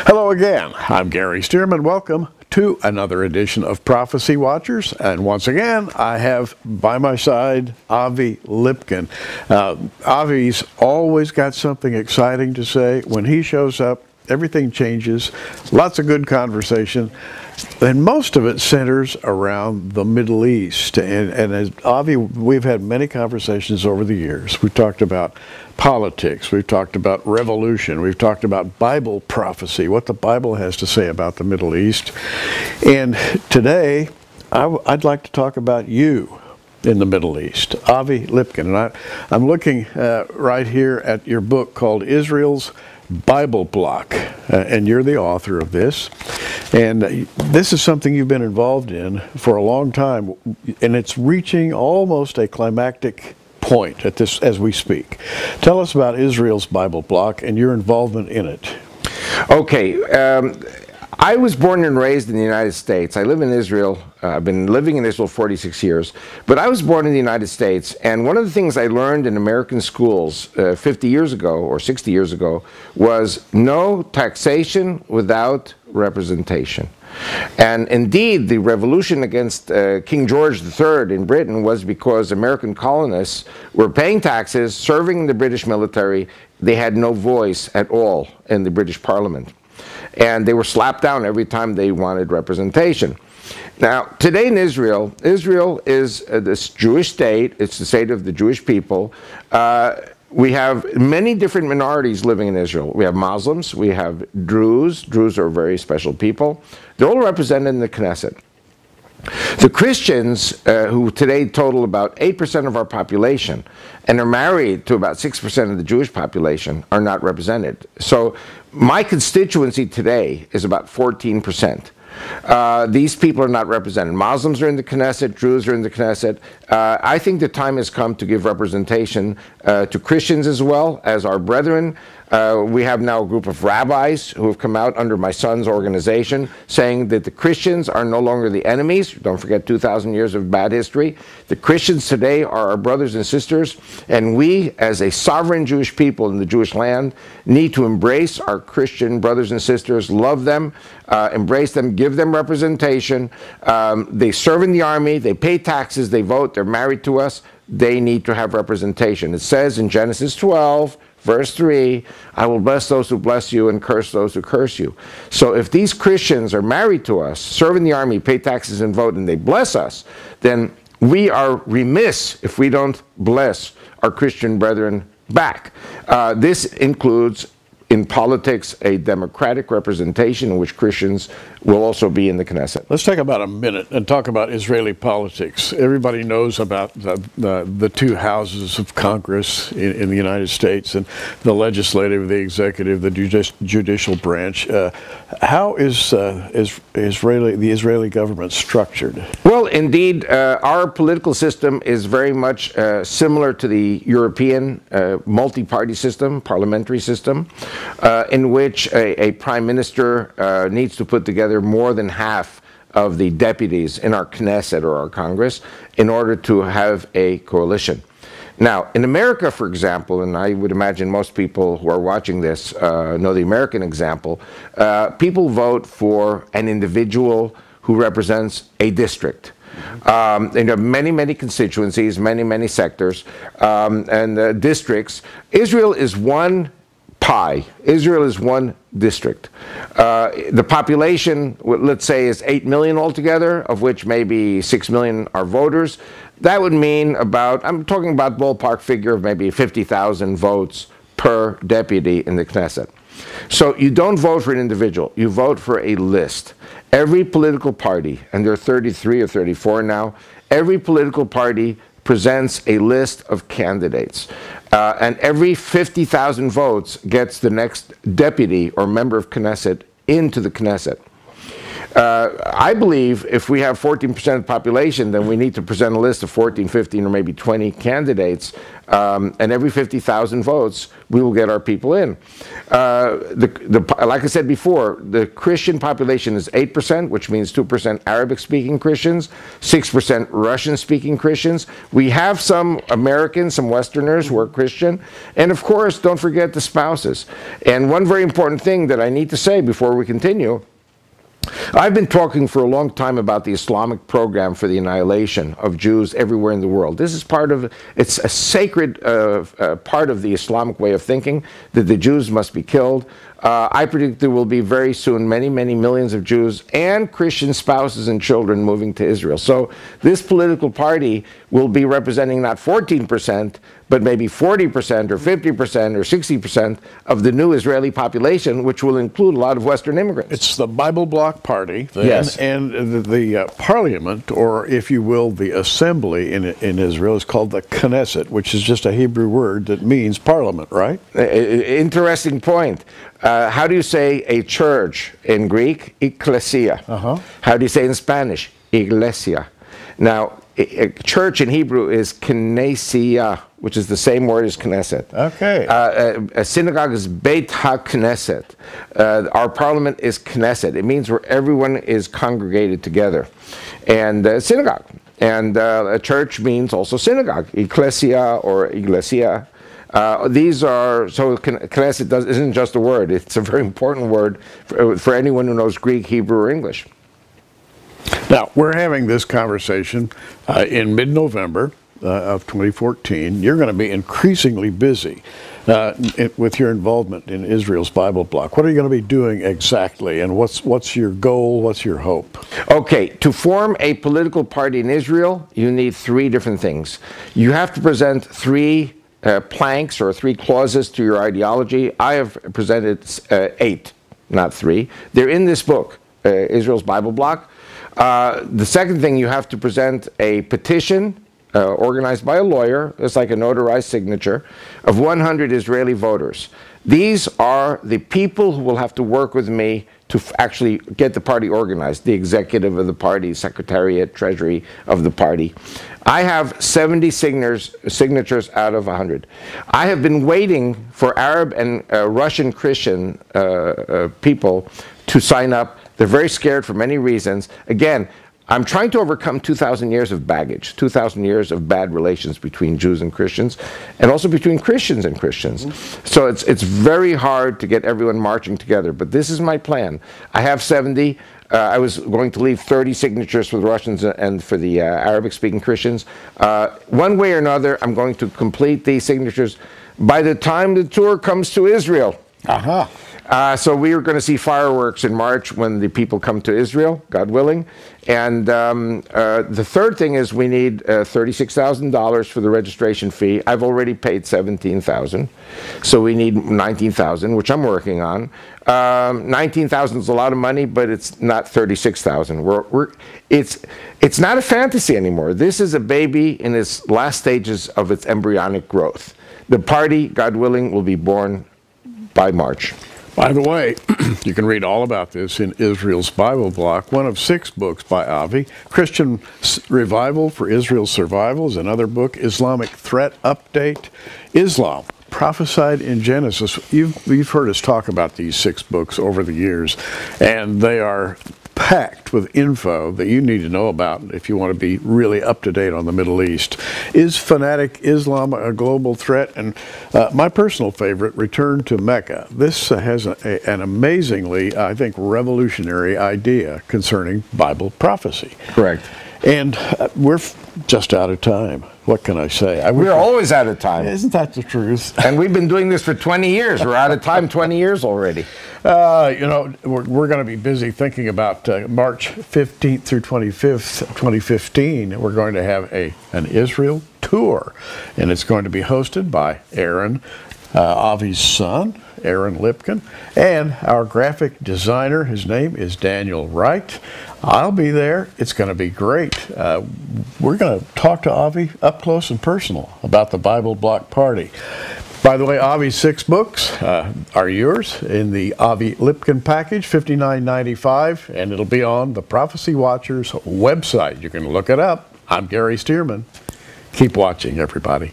Hello again. I'm Gary Stearman. Welcome to another edition of Prophecy Watchers. And once again, I have by my side Avi Lipkin. Avi's always got something exciting to say. When he shows up, everything changes. Lots of good conversation. And most of it centers around the Middle East. And as Avi, we've had many conversations over the years. We've talked about politics. We've talked about revolution. We've talked about Bible prophecy, what the Bible has to say about the Middle East. And today, I'd like to talk about you in the Middle East, Avi Lipkin. And I'm looking right here at your book called Israel's Bible Bloc, and you're the author of this. And this is something you've been involved in for a long time, and it's reaching almost a climactic point at this as we speak. Tell us about Israel's Bible Bloc and your involvement in it. Okay. I was born and raised in the United States. I live in Israel. I've been living in Israel 46 years. But I was born in the United States, and one of the things I learned in American schools 50 years ago or 60 years ago was no taxation without representation. And indeed, the revolution against King George III in Britain was because American colonists were paying taxes, serving in the British military. They had no voice at all in the British Parliament. And they were slapped down every time they wanted representation. Now, today in Israel, Israel is this Jewish state. It's the state of the Jewish people. We have many different minorities living in Israel. We have Muslims. We have Druze. Druze are very special people. They're all represented in the Knesset. The Christians, who today total about 8% of our population and are married to about 6% of the Jewish population, are not represented. So my constituency today is about 14%. These people are not represented. Muslims are in the Knesset, Druze are in the Knesset. I think the time has come to give representation to Christians as well as our brethren. We have now a group of rabbis who have come out under my son's organization saying that the Christians are no longer the enemies. Don't forget 2,000 years of bad history. The Christians today are our brothers and sisters, and we, as a sovereign Jewish people in the Jewish land, need to embrace our Christian brothers and sisters, love them, embrace them, give them representation. They serve in the army, they pay taxes, they vote, they're married to us. They need to have representation. It says in Genesis 12, Verse 3, I will bless those who bless you and curse those who curse you. So if these Christians are married to us, serve in the army, pay taxes and vote, and they bless us, then we are remiss if we don't bless our Christian brethren back. This includes, in politics, a democratic representation in which Christians will also be in the Knesset. Let's take about a minute and talk about Israeli politics. Everybody knows about the two houses of Congress in the United States, and the legislative, the executive, the judicial branch. How is the Israeli government structured? Well, indeed, our political system is very much similar to the European multi-party system, parliamentary system, in which a prime minister needs to put together more than half of the deputies in our Knesset or our Congress in order to have a coalition. Now, in America, for example, and I would imagine most people who are watching this know the American example, people vote for an individual who represents a district. And there are many, many constituencies, many, many sectors, and districts. Israel is one pie. Israel is one district. The population, let's say, is 8 million altogether, of which maybe 6 million are voters. That would mean about, I'm talking about ballpark figure of maybe 50,000 votes per deputy in the Knesset. So you don't vote for an individual, you vote for a list. Every political party, and there are 33 or 34 now, every political party presents a list of candidates. And every 50,000 votes gets the next deputy or member of Knesset into the Knesset. I believe if we have 14% of the population, then we need to present a list of 14, 15, or maybe 20 candidates, and every 50,000 votes, we will get our people in. Like I said before, the Christian population is 8%, which means 2% Arabic-speaking Christians, 6% Russian-speaking Christians. We have some Americans, some Westerners who are Christian, and of course, don't forget the spouses. And one very important thing that I need to say before we continue, I've been talking for a long time about the Islamic program for the annihilation of Jews everywhere in the world. This is part of, it's a sacred part of the Islamic way of thinking, that the Jews must be killed. I predict there will be very soon many, many millions of Jews and Christian spouses and children moving to Israel. So this political party will be representing not 14%, but maybe 40% or 50% or 60% of the new Israeli population, which will include a lot of Western immigrants. It's the Bible Bloc Party, then, yes. And the parliament, or if you will, the assembly in Israel is called the Knesset, which is just a Hebrew word that means parliament, right? Interesting point. How do you say a church in Greek? Ecclesia. How do you say in Spanish? Iglesia. Now, a church in Hebrew is Knessia, which is the same word as Knesset. Okay. A synagogue is Beit HaKnesset. Our parliament is Knesset. It means where everyone is congregated together. And synagogue. And a church means also synagogue, Ecclesia or Iglesia. These are, so Knesset isn't just a word. It's a very important word for anyone who knows Greek, Hebrew, or English. Now, we're having this conversation in mid-November of 2014. You're going to be increasingly busy with your involvement in Israel's Bible Bloc. What are you going to be doing exactly, and what's your goal, what's your hope? Okay, to form a political party in Israel, you need three different things. You have to present three planks or three clauses to your ideology. I have presented 8, not 3. They're in this book, Israel's Bible Bloc. The second thing, you have to present a petition organized by a lawyer, it's like a notarized signature, of 100 Israeli voters. These are the people who will have to work with me to actually get the party organized, the executive of the party, secretariat, treasury of the party. I have 70 signatures out of 100. I have been waiting for Arab and Russian Christian people to sign up. They're very scared for many reasons. Again, I'm trying to overcome 2,000 years of baggage, 2,000 years of bad relations between Jews and Christians, and also between Christians and Christians. So it's very hard to get everyone marching together, but this is my plan. I have 70. I was going to leave 30 signatures for the Russians and for the Arabic-speaking Christians. One way or another, I'm going to complete these signatures by the time the tour comes to Israel. So we are going to see fireworks in March when the people come to Israel, God willing. And the third thing is we need $36,000 for the registration fee. I've already paid $17,000, so we need $19,000, which I'm working on. $19,000 is a lot of money, but it's not $36,000. It's not a fantasy anymore. This is a baby in its last stages of its embryonic growth. The party, God willing, will be born by March. By the way, you can read all about this in Israel's Bible Bloc, one of 6 books by Avi. Christian Revival for Israel's Survival is another book. Islamic Threat Update. Islam, Prophesied in Genesis. You've heard us talk about these 6 books over the years, and they are packed with info that you need to know about if you want to be really up to date on the Middle East. Is fanatic Islam a global threat? And my personal favorite, Return to Mecca. This has an amazingly, I think, revolutionary idea concerning Bible prophecy. Correct. And we're just out of time. What can I say? We're always out of time. Isn't that the truth? And we've been doing this for 20 years. We're out of time 20 years already. You know, we're going to be busy thinking about March 15th through 25th, 2015. We're going to have an Israel tour, and it's going to be hosted by Aaron, Avi's son, Aaron Lipkin, and our graphic designer. His name is Daniel Wright. I'll be there. It's going to be great. We're going to talk to Avi up close and personal about the Bible Bloc Party. By the way, Avi's 6 books are yours in the Avi Lipkin package, $59.95, and it'll be on the Prophecy Watchers website. You can look it up. I'm Gary Stearman. Keep watching, everybody.